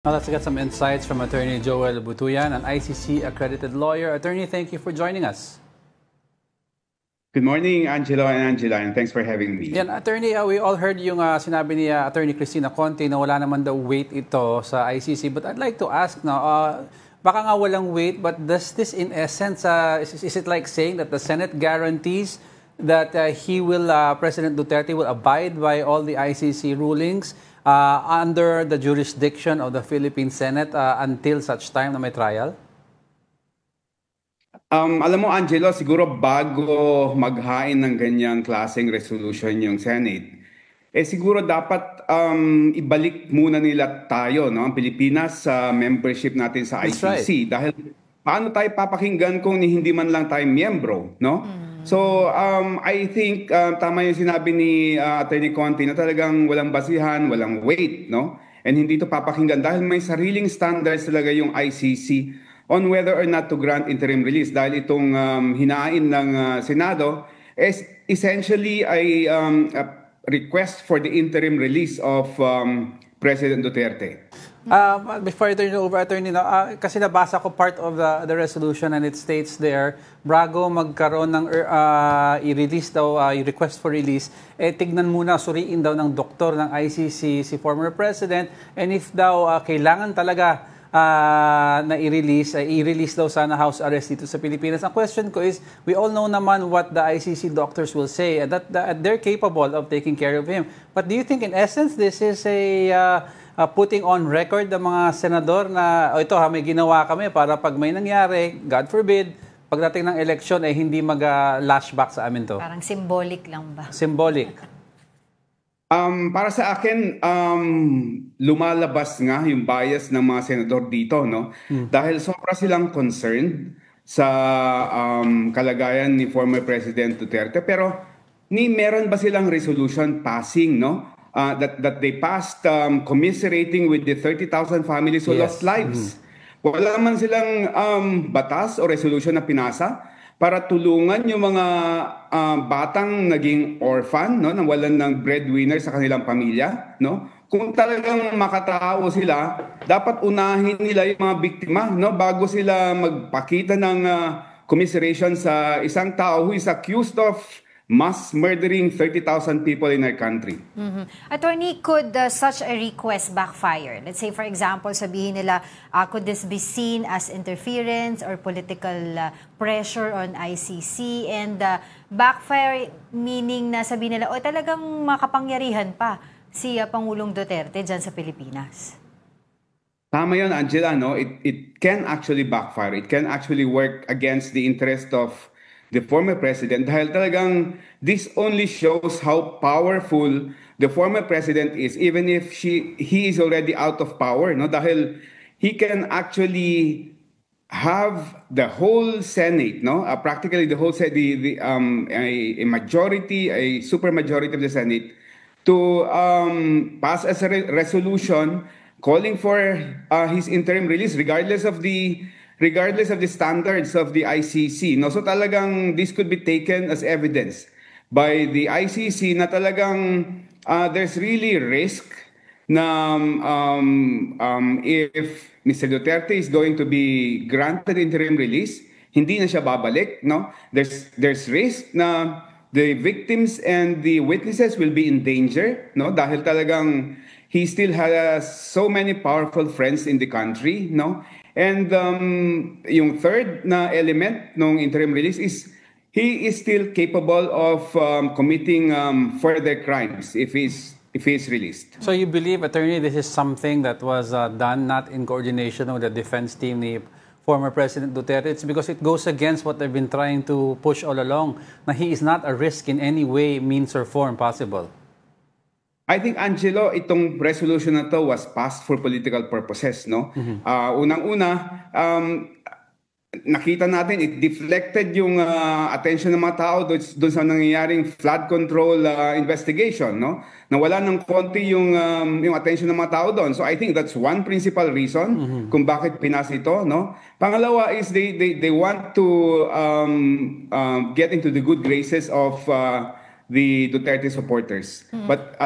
Now let's get some insights from Attorney Joel Butuyan, an ICC-accredited lawyer. Attorney, thank you for joining us. Good morning, Angelo and Angela, and thanks for having me. Yan, Attorney, we all heard yung sinabi ni Attorney Cristina Conte na wala naman daw weight ito sa ICC. But I'd like to ask now, baka nga walang weight, but does this in essence, is it like saying that the Senate guarantees that President Duterte will abide by all the ICC rulings under the jurisdiction of the Philippine Senate until such time na may trial? Alam mo, Angelo, siguro bago maghain ng ganyang klaseng resolution yung Senate, siguro dapat ibalik muna nila tayo, no, ang Pilipinas sa membership natin sa ICC. Right. Dahil paano tayo papakinggan kung hindi man lang tayo miyembro, no? So, I think tama yung sinabi ni Attorney Conte na talagang walang basihan, walang weight, no? And hindi ito papakinggan dahil may sariling standards talaga yung ICC on whether or not to grant interim release. Dahil itong hinain ng Senado is essentially a request for the interim release of President Duterte. Before I turn it over, Attorney, kasi nabasa ko part of the resolution and it states there, bago magkaroon ng i-release daw, request for release, tignan muna, suriin daw ng doktor ng ICC si former President, and if daw kailangan talaga na i-release daw sana house arrest dito sa Pilipinas. Ang question ko is, we all know naman what the ICC doctors will say, that they're capable of taking care of him. But do you think in essence this is putting on record ng mga senador na ito may ginawa kami para pag may nangyari, God forbid, pagdating ng eleksyon ay hindi mag-lashback sa amin to? Parang symbolic lang ba? Symbolic. Para sa akin, lumalabas nga yung bias ng mga senador dito, no? Dahil sobra silang concerned sa kalagayan ni former President Duterte. Pero meron ba silang resolution passing, no? That they passed commiserating with the 30,000 families who lost lives. Wala man silang batas o resolution na pinasa para tulungan yung mga batang naging orphan, no, nawalan ng breadwinner sa kanilang pamilya, no? Kung talagang makatao sila, dapat unahin nila yung mga biktima, no, bago sila magpakita ng commiseration sa isang tao who is accused of mass murdering 30,000 people in our country. Attorney, could such a request backfire? Let's say, for example, sabihin nila, could this be seen as interference or political pressure on ICC? And backfire meaning na sabihin nila, talagang makapangyarihan pa si Pangulong Duterte dyan sa Pilipinas. Tama yun, Angela, no? It can actually backfire. It can actually work against the interest of the former president, dahil talagang this only shows how powerful the former president is, even if he is already out of power, no? Dahil he can actually have the whole Senate, no? Practically the whole Senate, a majority, a super majority of the Senate, to pass as a resolution calling for his interim release, regardless of the standards of the ICC. No? So talagang this could be taken as evidence by the ICC na talagang there's really risk na if Mr. Duterte is going to be granted interim release, hindi na siya babalik. No? There's risk na the victims and the witnesses will be in danger, no? Dahil talagang he still has so many powerful friends in the country, no? And yung third na element ng interim release is he is still capable of committing further crimes if he's released. So you believe, Attorney, this is something that was done not in coordination with the defense team ni former President Duterte? It's because it goes against what they've been trying to push all along, na he is not a risk in any way, means or form possible. I think, Angelo, itong resolution na to was passed for political purposes, no? Unang-una, nakita natin, it deflected yung attention ng mga tao doon sa nangyayaring flood control investigation, no? Nawala ng konti yung attention ng mga tao doon. So I think that's one principal reason kung bakit pinas ito, no? Pangalawa is they want to get into the good graces of the Duterte supporters. But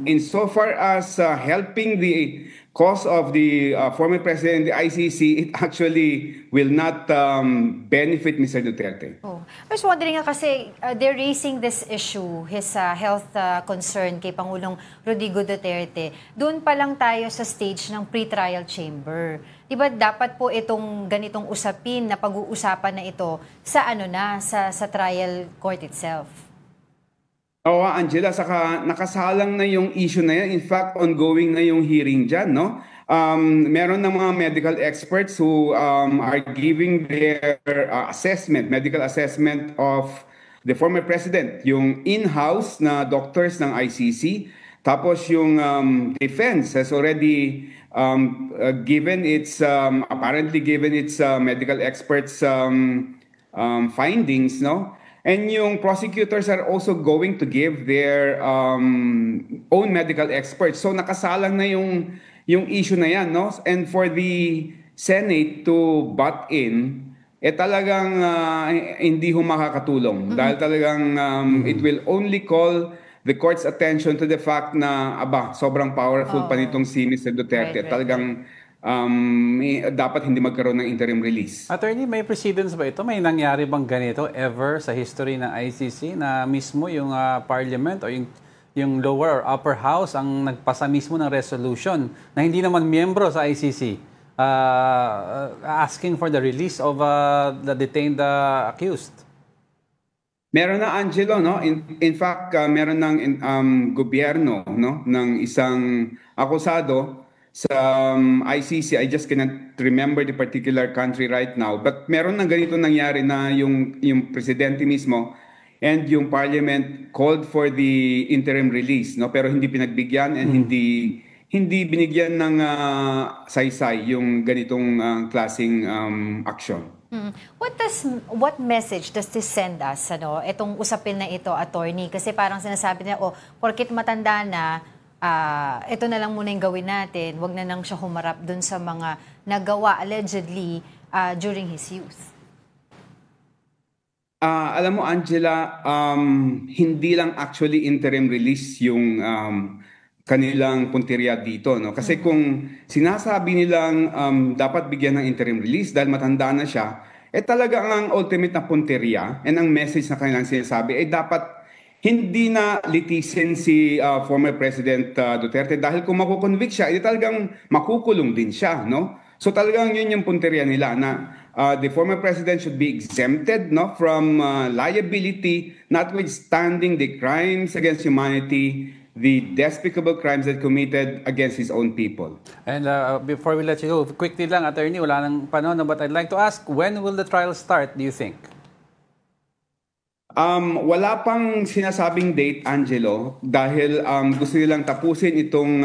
insofar as helping the cause of the former president, the ICC, it actually will not benefit Mr. Duterte. Oh. I was wondering nga kasi they're raising this issue, his health concern kay Pangulong Rodrigo Duterte. Doon pa lang tayo sa stage ng pre-trial chamber. Diba dapat po itong ganitong usapin na pag-uusapan na ito sa sa trial court itself? Oo, Angela, saka nakasalang na yung issue na yan. In fact, ongoing na yung hearing dyan, no? Meron ng mga medical experts who are giving their medical assessment of the former president. Yung in-house na doctors ng ICC. Tapos yung defense has already apparently given its medical experts findings, no? And yung prosecutors are also going to give their own medical experts. So nakasalang na yung issue na yan, no? And for the Senate to butt in, talagang hindi makakatulong. Dahil talagang it will only call the court's attention to the fact na, sobrang powerful pa nitong si Mr. Duterte. Right. Talagang dapat hindi magkaroon ng interim release. Attorney, may precedence ba ito? May nangyari bang ganito ever sa history ng ICC na mismo yung parliament o yung lower or upper house ang nagpasa mismo ng resolution na hindi naman miyembro sa ICC asking for the release of the detained accused? Meron na, Angelo, no? In fact, meron ng gobyerno, no, ng isang akusado sa ICC. I just cannot remember the particular country right now. But meron na ganito nangyari na yung presidente mismo and yung parliament called for the interim release, no? Pero hindi pinagbigyan and hindi binigyan ng saysay yung ganitong klaseng action. What message does this send us, itong usapin na ito, attorney? Kasi parang sinasabi niya, porkit matanda na, ito na lang muna yung gawin natin, wag na nang siya humarap dun sa mga nagawa allegedly during his youth. Alam mo, Angela, hindi lang actually interim release yung kanilang punteriya dito, no? Kasi kung sinasabi nilang dapat bigyan ng interim release dahil matanda na siya, talaga ang ultimate na punteriya and ang message na kanilang sinasabi dapat hindi na litisin si former President Duterte dahil kung makukonvict siya, talagang makukulong din siya, no? So talagang yun yung punteriya nila na the former president should be exempted, no, from liability notwithstanding the crimes against humanity, the despicable crimes that committed against his own people. And before we let you go, quickly lang, attorney, wala nang panahon, but I'd like to ask, when will the trial start, do you think? Wala pang sinasabing date, Angelo, dahil gusto nilang tapusin itong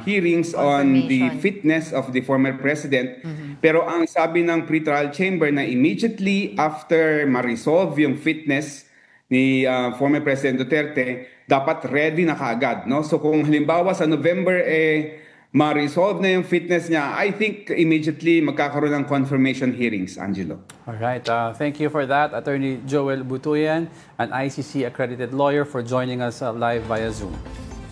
hearings on the fitness of the former president. Pero ang sabi ng pre-trial chamber na immediately after ma-resolve yung fitness ni former President Duterte, dapat ready na kaagad, no? So kung halimbawa sa November ma-resolve na yung fitness niya, I think immediately magkakaroon ng confirmation hearings, Angelo. All right. Thank you for that, Attorney Joel Butuyan, an ICC accredited lawyer, for joining us live via Zoom.